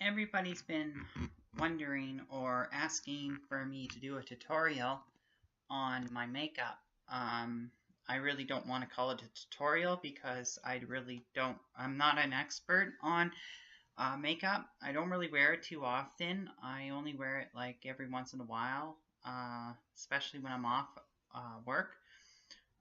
Everybody's been wondering or asking for me to do a tutorial on my makeup. I really don't want to call it a tutorial because I'm not an expert on makeup. I don't really wear it too often. I only wear it like every once in a while, especially when I'm off work.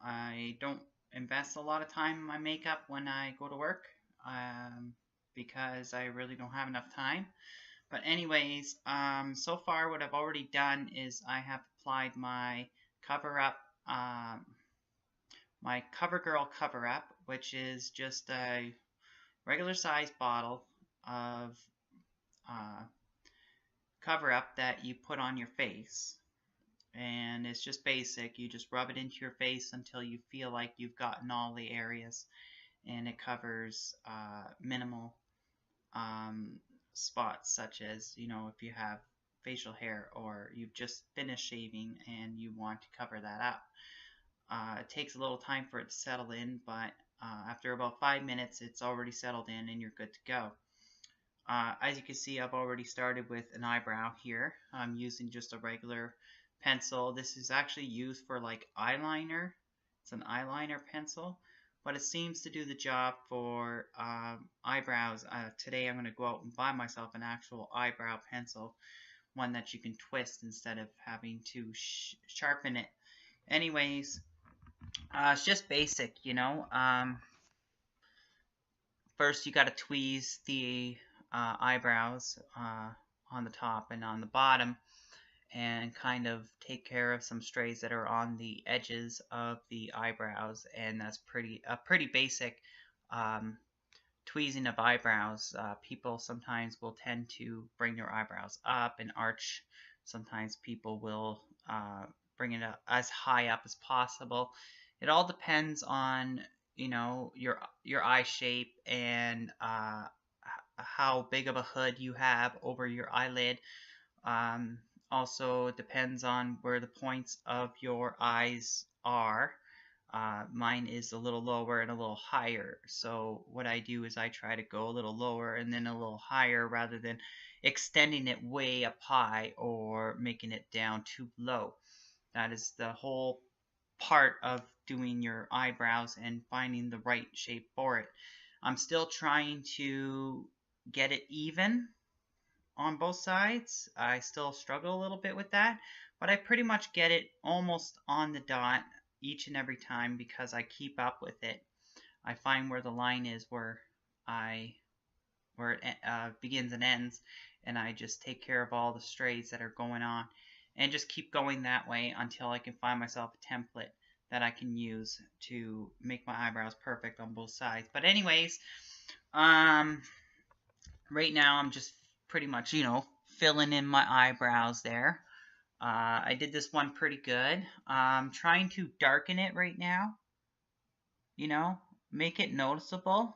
I don't invest a lot of time in my makeup when I go to work because I really don't have enough time. But anyways, so far what I've already done is I have applied my cover up, um, my CoverGirl cover up, which is just a regular size bottle of uh, cover up that you put on your face. And it's just basic. You just rub it into your face until you feel like you've gotten all the areas, and it covers minimal um, spots, such as, if you have facial hair or you've just finished shaving and you want to cover that up. It takes a little time for it to settle in, but after about 5 minutes it's already settled in and you're good to go. As you can see, I've already started with an eyebrow here. I'm using just a regular pencil. This is actually used for like eyeliner. It's an eyeliner pencil, but it seems to do the job for eyebrows. Today I'm going to go out and buy myself an actual eyebrow pencil, one that you can twist instead of having to sharpen it. Anyways, it's just basic, First you got to tweeze the eyebrows on the top and on the bottom, and kind of take care of some strays that are on the edges of the eyebrows, and that's pretty basic tweezing of eyebrows. People sometimes will tend to bring their eyebrows up and arch. Sometimes people will bring it up as high up as possible. It all depends on your eye shape and how big of a hood you have over your eyelid. Also, it depends on where the points of your eyes are. Mine is a little lower and a little higher. So what I do is I try to go a little lower and then a little higher, rather than extending it way up high or making it down too low. That is the whole part of doing your eyebrows and finding the right shape for it. I'm still trying to get it even on both sides. I still struggle a little bit with that, but I pretty much get it almost on the dot each and every time because I keep up with it. I find where the line is where it begins and ends, and I just take care of all the strays that are going on and just keep going that way until I can find myself a template that I can use to make my eyebrows perfect on both sides. But anyways, right now I'm just pretty much, filling in my eyebrows there. I did this one pretty good. I'm trying to darken it right now, make it noticeable,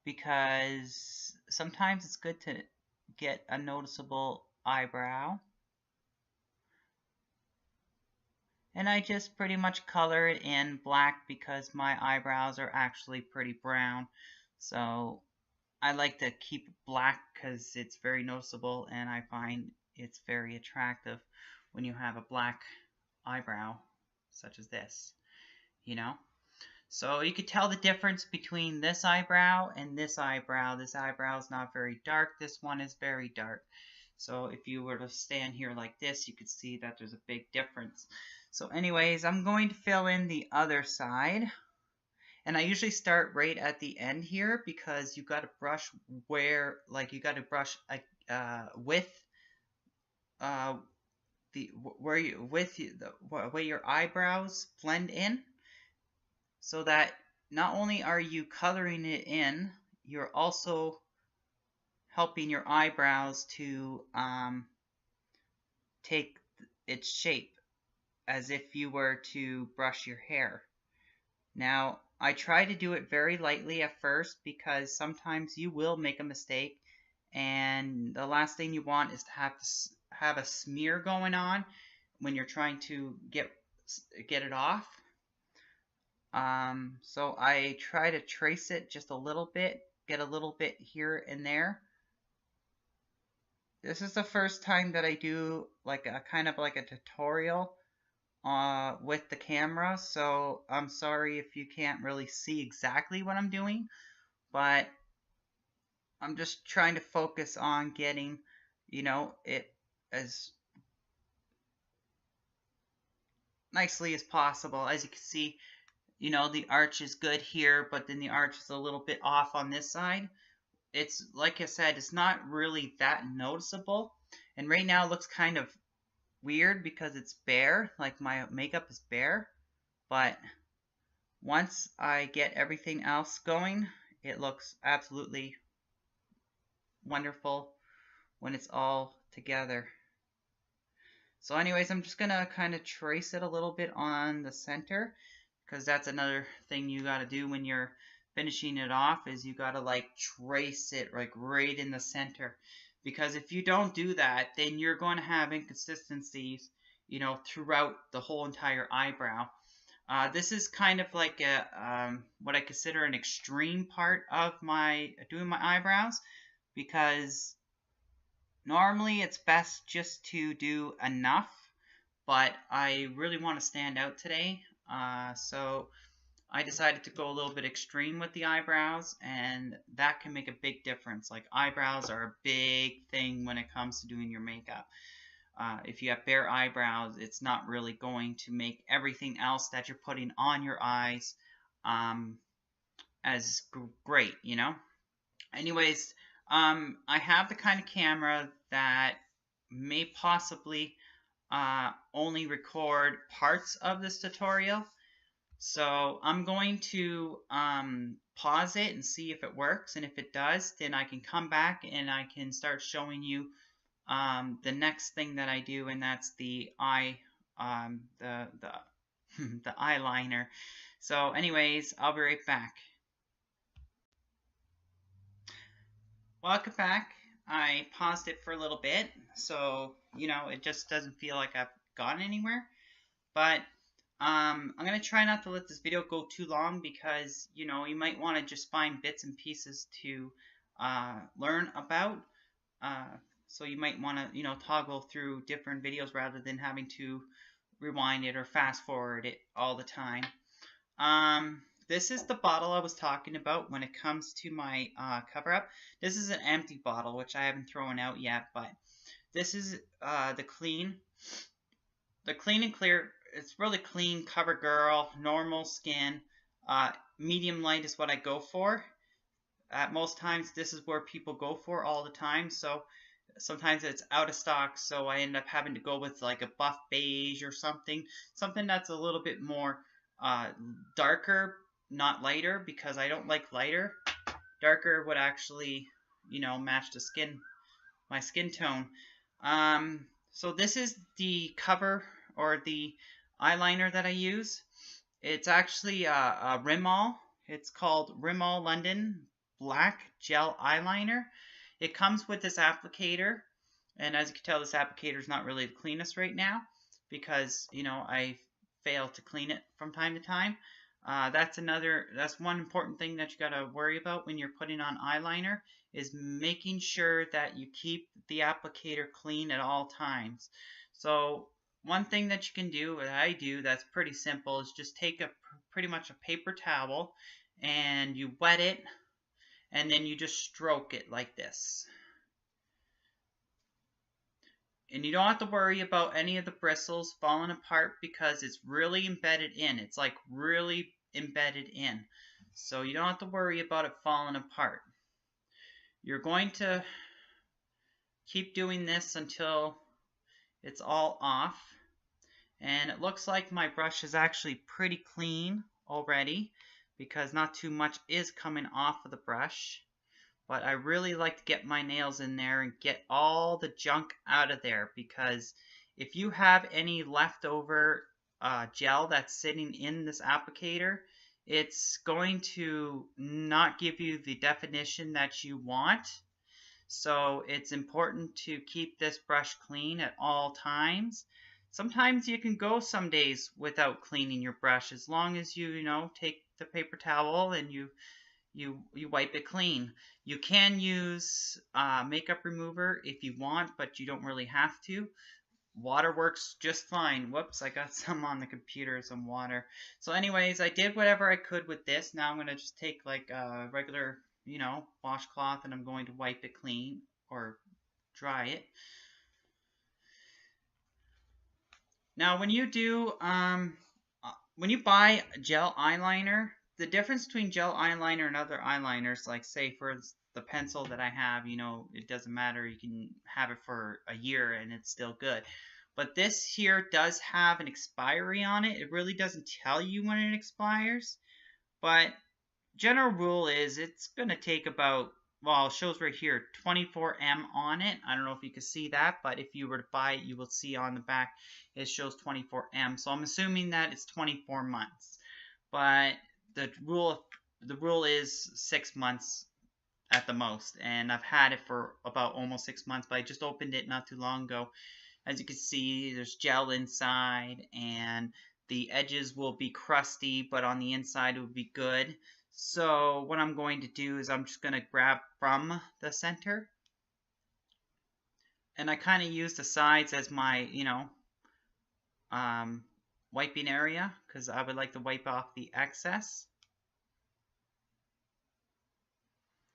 because sometimes it's good to get a noticeable eyebrow. And I just pretty much color it in black because my eyebrows are actually pretty brown. So I like to keep it black because it's very noticeable, and I find it's very attractive when you have a black eyebrow such as this, So you could tell the difference between this eyebrow and this eyebrow. This eyebrow is not very dark. This one is very dark. So if you were to stand here like this, you could see that there's a big difference. So anyways, I'm going to fill in the other side. And I usually start right at the end here because you got to brush where your eyebrows blend in, so that not only are you coloring it in, you're also helping your eyebrows to take its shape as if you were to brush your hair. Now, I try to do it very lightly at first because sometimes you will make a mistake, and the last thing you want is to have a smear going on when you're trying to get it off. So I try to trace it just a little bit, get a little bit here and there, this is the first time that I do like a kind of like a tutorial with the camera, so I'm sorry if you can't really see exactly what I'm doing, but I'm just trying to focus on getting, it as nicely as possible. As you can see, the arch is good here, but then the arch is a little bit off on this side. It's, like I said, it's not really that noticeable. And right now it looks kind of weird because it's bare, like my makeup is bare. But once I get everything else going, it looks absolutely wonderful when it's all together. So anyways, I'm just gonna kind of trace it a little bit on the center, because that's another thing you gotta do when you're finishing it off, is you gotta like trace it like right in the center, because if you don't do that, then you're going to have inconsistencies, throughout the whole entire eyebrow. This is kind of like a what I consider an extreme part of my doing my eyebrows, because normally it's best just to do enough, but I really want to stand out today, so I decided to go a little bit extreme with the eyebrows, and that can make a big difference. Like, eyebrows are a big thing when it comes to doing your makeup. If you have bare eyebrows, it's not really going to make everything else that you're putting on your eyes as great, Anyways, I have the kind of camera that may possibly only record parts of this tutorial. So I'm going to pause it and see if it works, and if it does, then I can come back and I can start showing you the next thing that I do, and that's the the eyeliner. So anyways, I'll be right back. Welcome back. I paused it for a little bit, so it just doesn't feel like I've gone anywhere. But I'm gonna try not to let this video go too long, because you might want to just find bits and pieces to learn about. So you might want to toggle through different videos rather than having to rewind it or fast forward it all the time. This is the bottle I was talking about when it comes to my cover up. This is an empty bottle, which I haven't thrown out yet, but this is the Clean and Clear. It's really clean CoverGirl, normal skin, medium light is what I go for. At most times, this is where people go for all the time, so sometimes it's out of stock, so I end up having to go with like a buff beige or something that's a little bit more darker, not lighter, because I don't like lighter. Darker would actually, match my skin tone. So this is the cover, or the eyeliner that I use. It's actually a Rimmel. It's called Rimmel London Black Gel Eyeliner. It comes with this applicator, and as you can tell, this applicator is not really the cleanest right now, because I fail to clean it from time to time. That's one important thing that you gotta worry about when you're putting on eyeliner, is making sure that you keep the applicator clean at all times. So one thing that you can do, that I do, that's pretty simple, is just take pretty much a paper towel, and you wet it, and then you just stroke it like this. And you don't have to worry about any of the bristles falling apart, because it's really embedded in. It's like really embedded in. So you don't have to worry about it falling apart. You're going to keep doing this until it's all off. And it looks like my brush is actually pretty clean already, because not too much is coming off of the brush. But I really like to get my nails in there and get all the junk out of there, because if you have any leftover gel that's sitting in this applicator, it's going to not give you the definition that you want. So it's important to keep this brush clean at all times. Sometimes you can go some days without cleaning your brush, as long as you take the paper towel and you you wipe it clean. You can use makeup remover if you want, but you don't really have to. Water works just fine. Whoops, I got some on the computer, some water. So anyways, I did whatever I could with this. Now I'm going to just take like a regular, washcloth, and I'm going to wipe it clean or dry it. Now when you do, when you buy gel eyeliner, the difference between gel eyeliner and other eyeliners, like say for the pencil that I have, it doesn't matter. You can have it for a year and it's still good. But this here does have an expiry on it. It really doesn't tell you when it expires. But general rule is it's going to take about, well, it shows right here 24M on it. I don't know if you can see that, but if you were to buy it, you will see on the back it shows 24M. So I'm assuming that it's 24 months. But the rule is 6 months at the most, and I've had it for about almost 6 months, but I just opened it not too long ago. As you can see, there's gel inside, and the edges will be crusty, but on the inside it will be good. So what I'm going to do is I'm just going to grab from the center, and I kind of use the sides as my, wiping area, because I would like to wipe off the excess.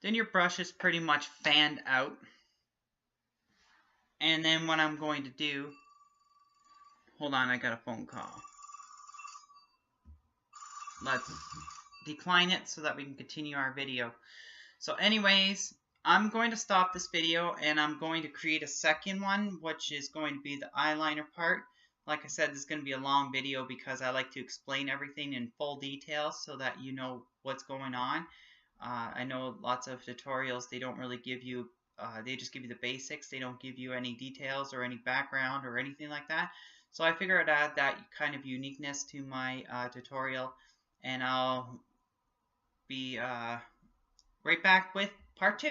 Then your brush is pretty much fanned out. And then what I'm going to do, hold on, I got a phone call. Let's decline it so that we can continue our video. So anyways, I'm going to stop this video and I'm going to create a second one, which is going to be the eyeliner part. Like I said, this is going to be a long video because I like to explain everything in full detail so that you know what's going on. I know lots of tutorials, they don't really give you, they just give you the basics. They don't give you any details or any background or anything like that. So I figured I'd add that kind of uniqueness to my tutorial, and I'll be right back with part 2.